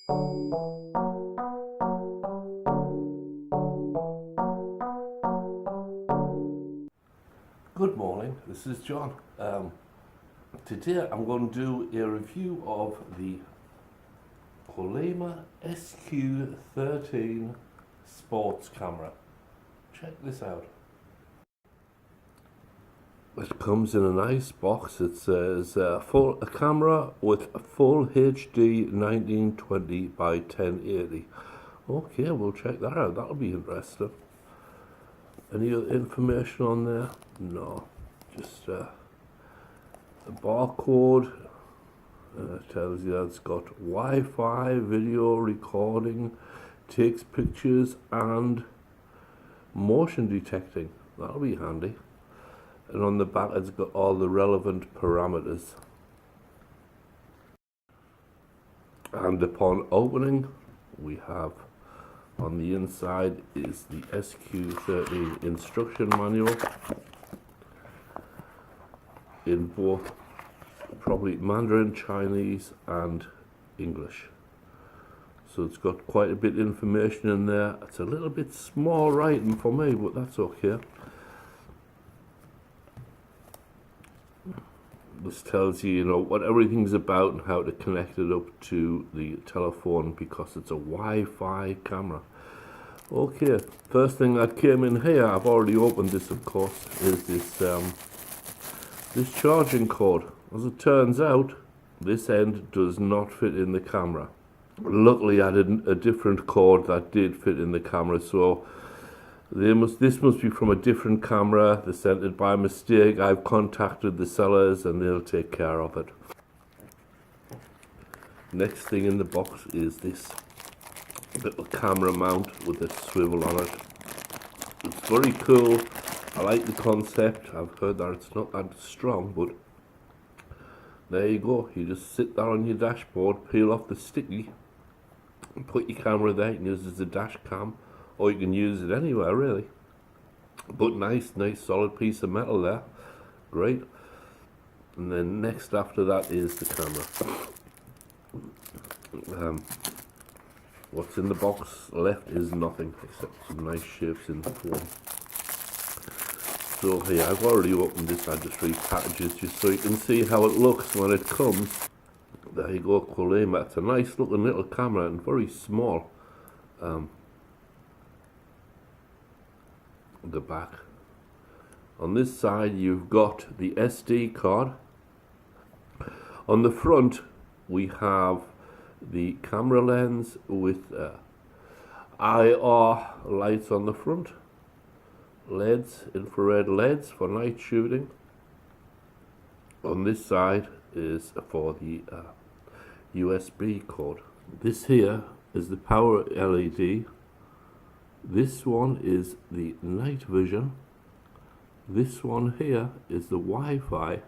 Good morning, this is John. Today I'm going to do a review of the Quelima SQ13 sports camera. Check this out. It comes in a nice box. It says a camera with a full HD 1920 by 1080. Okay, we'll check that out. That'll be interesting. Any other information on there? No, just a barcode. It tells you that it's got Wi-Fi, video recording, takes pictures and motion detecting. That'll be handy. And on the back it's got all the relevant parameters. And upon opening, we have on the inside is the SQ13 instruction manual in both probably Mandarin, Chinese and English. So it's got quite a bit of information in there. It's a little bit small writing for me, but that's okay. This tells you, what everything's about and how to connect it up to the telephone because it's a Wi-Fi camera. Okay, first thing that came in here, I've already opened this of course, is this charging cord. As it turns out, this end does not fit in the camera. Luckily I did a different cord that did fit in the camera, so this must be from a different camera. They sent it by mistake. I've contacted the sellers and they'll take care of it. Next thing in the box is this little camera mount with a swivel on it. It's very cool. I like the concept. I've heard that it's not that strong, but there you go. You just sit there on your dashboard, peel off the sticky and put your camera there. You can use it as a dash cam, or you can use it anywhere really. But nice solid piece of metal there. Great. And then next after that is the camera. What's in the box left is nothing except some nice shapes in the form. So here, I've already opened this. I just repackaged it just so you can see how it looks when it comes. There you go, Quelima. It's a nice looking little camera and very small. The back. On this side you've got the SD card. On the front we have the camera lens with IR lights on the front, LEDs, infrared LEDs for night shooting. On this side is for the USB cord. This here is the power LED. This one is the night vision. This one here is the Wi-Fi,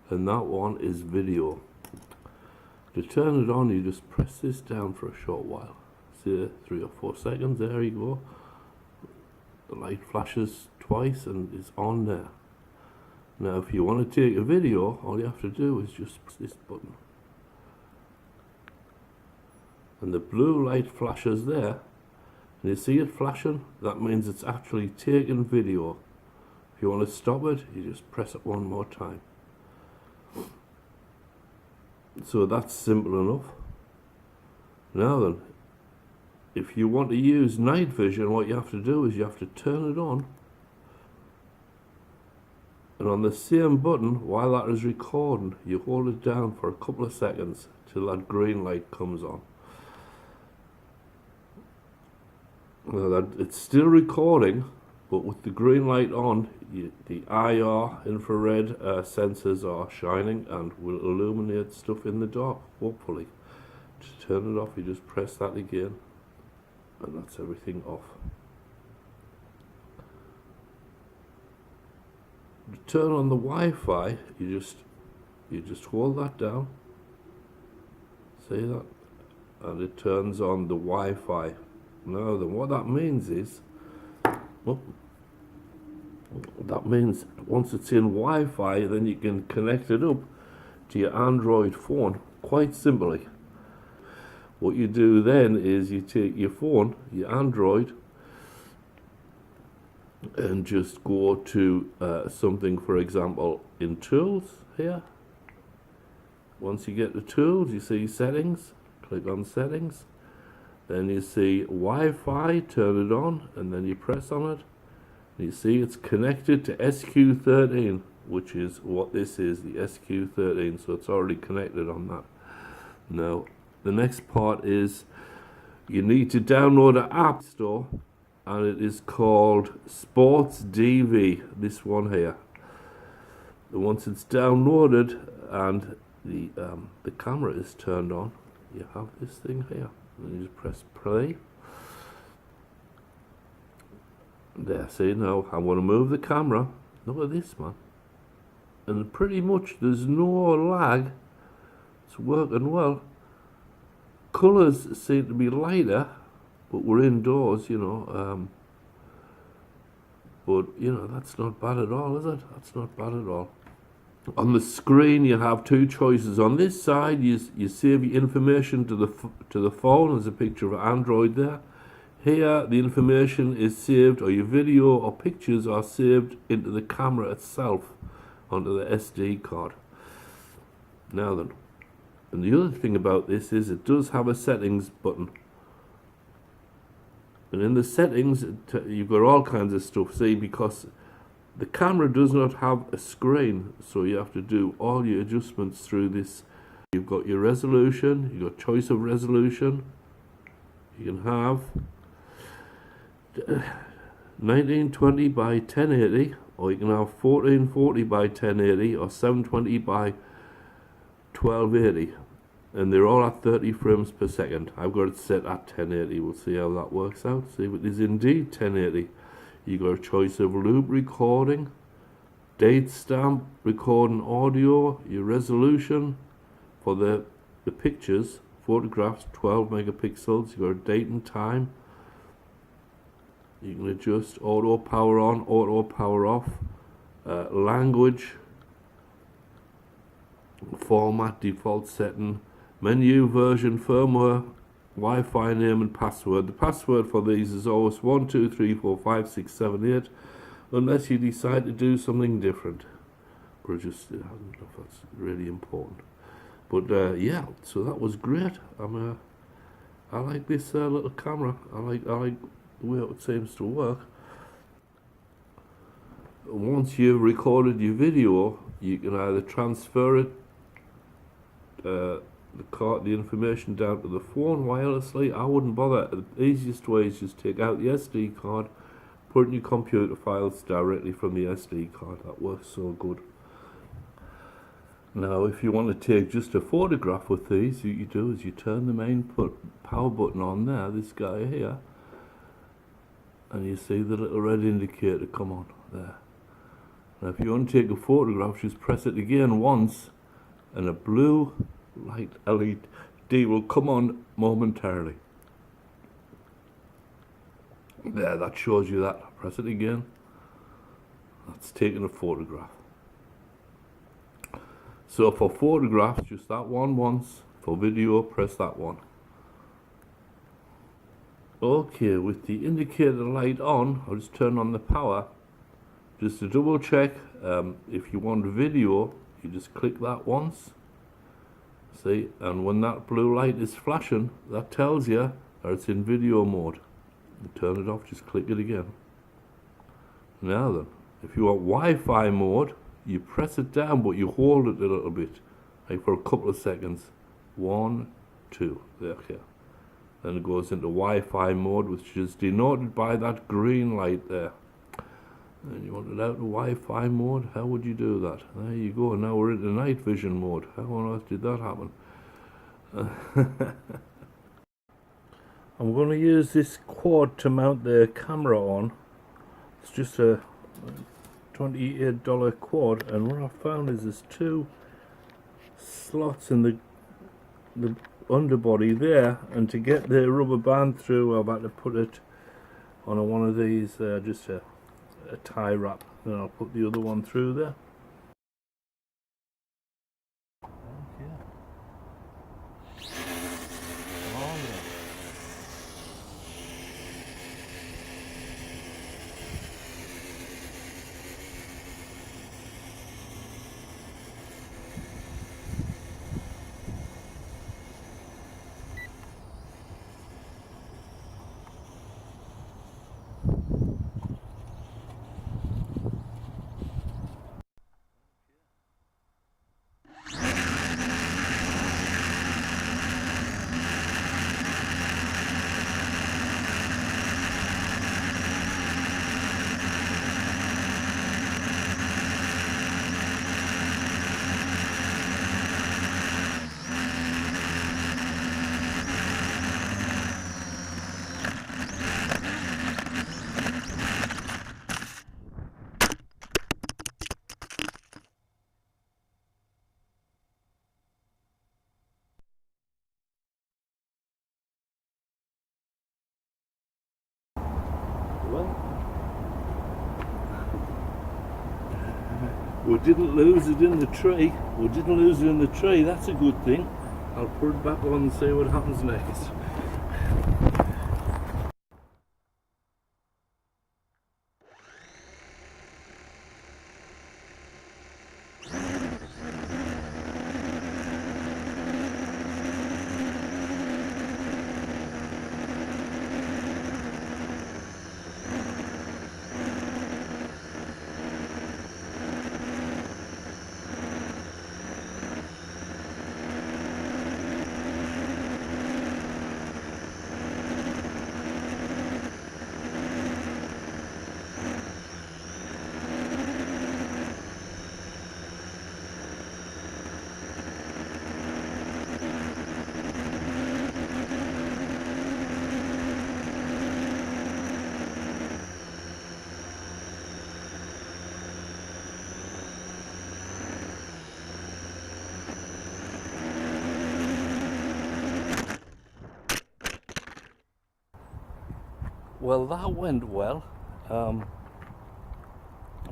and that one is video. To turn it on, you just press this down for a short while. See, 3 or 4 seconds, there you go. The light flashes twice and it's on there. Now if you want to take a video, all you have to do is just press this button. And the blue light flashes there. And you see it flashing? That means it's actually taking video. If you want to stop it, you just press it one more time. So that's simple enough. Now then, if you want to use night vision, what you have to do is you have to turn it on. And on the same button, while that is recording, you hold it down for a couple of seconds till that green light comes on. Now that it's still recording, but with the green light on, the IR infrared sensors are shining and will illuminate stuff in the dark, hopefully. To turn it off, you just press that again, and that's everything off. To turn on the Wi-Fi, you just hold that down, see that, and it turns on the Wi-Fi. Now then, what that means is, that means once it's in Wi-Fi, then you can connect it up to your Android phone quite simply. What you do then is you take your phone, your Android, and just go to something, for example, in Tools here. Once you get the Tools, you see Settings, click on Settings, then you see Wi-Fi, turn it on, and then you press on it. You see it's connected to SQ13, which is what this is, the SQ13, so it's already connected on that. Now, the next part is you need to download an app store, and it is called Sports DV, this one here. Once it's downloaded and the camera is turned on, you have this thing here. And you just press play. There, see, now I want to move the camera. Look at this, man. And pretty much there's no lag. It's working well. Colours seem to be lighter, but we're indoors, you know. But, you know, that's not bad at all, is it? That's not bad at all. On the screen, you have two choices. On this side, you save your information to the phone. There's a picture of Android there. Here, the information is saved, or your video or pictures are saved into the camera itself, onto the SD card. Now then, and the other thing about this is it does have a settings button. And in the settings, you've got all kinds of stuff, see, because the camera does not have a screen, so you have to do all your adjustments through this. You've got your resolution, you've got choice of resolution. You can have 1920 by 1080, or you can have 1440 by 1080, or 720 by 1280. And they're all at 30 frames per second. I've got it set at 1080. We'll see how that works out. See, it is indeed 1080. You got a choice of loop recording, date stamp, recording audio, your resolution for the pictures, photographs, 12 megapixels. You got a date and time. You can adjust auto power on, auto power off, language, format, default setting, menu, version, firmware, Wi-Fi name and password. The password for these is always 1, 2, 3, 4, 5, 6, 7, 8, unless you decide to do something different. But just, I don't know if that's really important. But yeah, so that was great. I like this little camera. I like the way it seems to work. Once you've recorded your video, you can either transfer it, the information down to the phone wirelessly. I wouldn't bother. The easiest way is just take out the SD card, put in your computer files directly from the SD card. That works so good. Now, if you want to take just a photograph with these, what you do is you turn the main power button on there, this guy here, and you see the little red indicator come on there. Now, if you want to take a photograph, just press it again once, and a blue light LED will come on momentarily. There, that shows you that. Press it again. That's taking a photograph. So for photographs, just that one once. For video, press that one. Okay, with the indicator light on, I'll just turn on the power. Just to double check, if you want video, you just click that once. See, and when that blue light is flashing, that tells you that it's in video mode. You turn it off, just click it again. Now then, if you want Wi-Fi mode, you press it down, but you hold it a little bit, like for a couple of seconds. 1, 2, there, here. Then it goes into Wi-Fi mode, which is denoted by that green light there. And you want it out of Wi-Fi mode, how would you do that? There you go, now we're into night vision mode. How on earth did that happen? I'm going to use this quad to mount the camera on. It's just a $28 quad, and what I found is there's two slots in the underbody there, and to get the rubber band through, I've had to put it on one of these, just a tie wrap, and I'll put the other one through there. Okay. All We didn't lose it in the tree. We didn't lose it in the tree. That's a good thing. I'll put it back on and see what happens next. Well, that went well.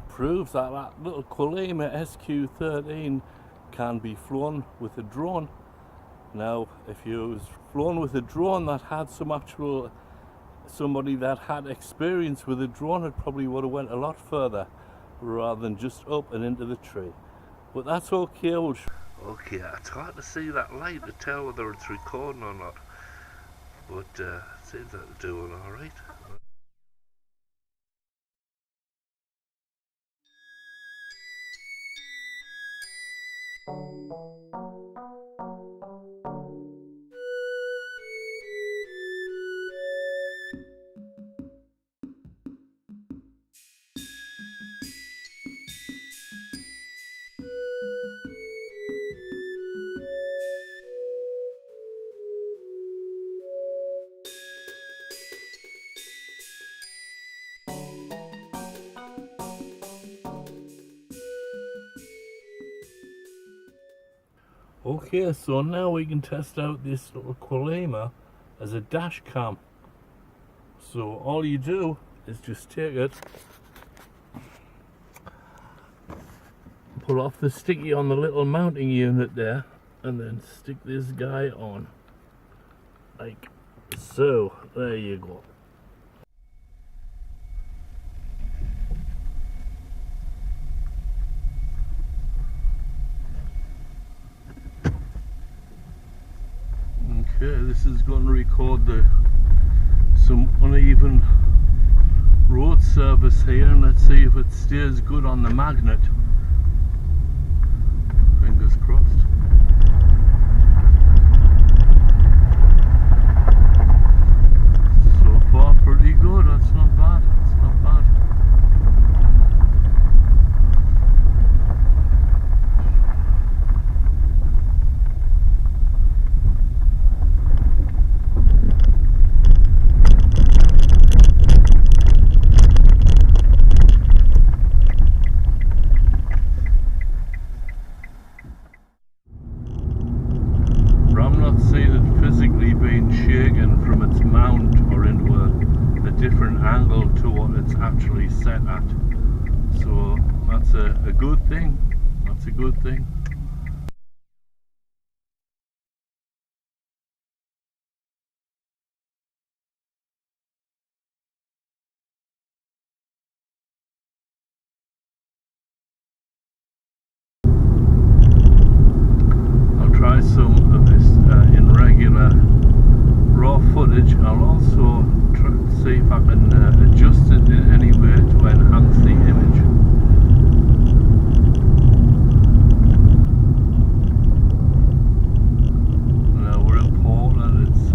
Proves that that little Quelima SQ13 can be flown with a drone. Now, if you was flown with a drone that had somebody that had experience with a drone, it probably would have went a lot further rather than just up and into the tree. But that's okay. Okay, it's hard to see that light to tell whether it's recording or not. But it seems that it's doing alright. Okay, so now we can test out this little Quelima as a dash cam. So all you do is just take it, pull off the sticky on the little mounting unit there, and then stick this guy on, like so. There you go. Okay, this is going to record some uneven road surface here, and let's see if it stays good on the magnet. Fingers crossed. So far pretty good, that's not bad, it's not bad. Different angle to what it's actually set at, so that's a good thing. That's a good thing. I'll try some of this in regular raw footage. I'll also try to see if I can adjust it in any way to enhance the image. Now we're in Portland, it's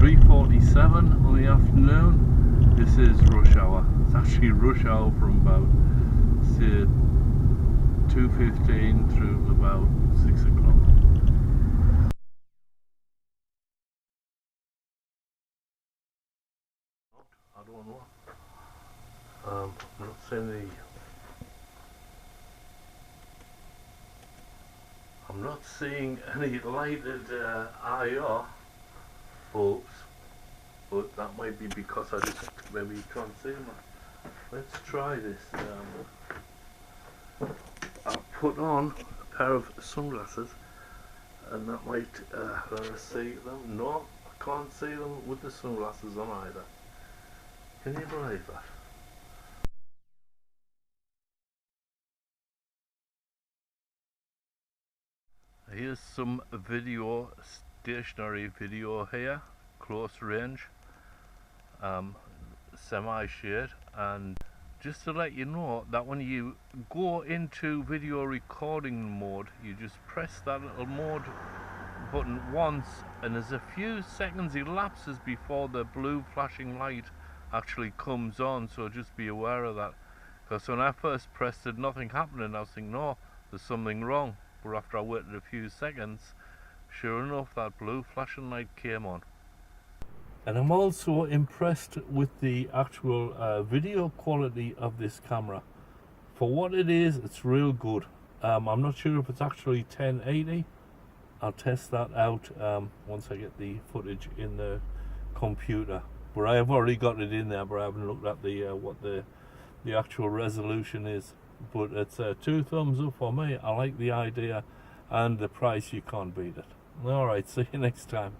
3:47 on the afternoon. This is rush hour. It's actually rush hour from about, say, 2:15 through about 6 o'clock. I don't know. I'm not seeing the. I'm not seeing any lighted IR bulbs, but that might be because I just maybe can't see them. Let's try this. I've put on a pair of sunglasses, and that might let us see them. No, I can't see them with the sunglasses on either. Can you believe that? Here's some video, stationary video here, close range, semi-shade, and just to let you know that when you go into video recording mode, you just press that little mode button once, and there's a few seconds elapses before the blue flashing light actually comes on, so just be aware of that, because when I first pressed it nothing happened and I was thinking, no, there's something wrong. But after I waited a few seconds, sure enough, that blue flashing light came on. And I'm also impressed with the actual video quality of this camera. For what it is, it's real good. I'm not sure if it's actually 1080. I'll test that out once I get the footage in the computer. But I have already got it in there, but I haven't looked at the what the actual resolution is. But it's 2 thumbs up for me. I like the idea, and the price, you can't beat it. Alright, see you next time.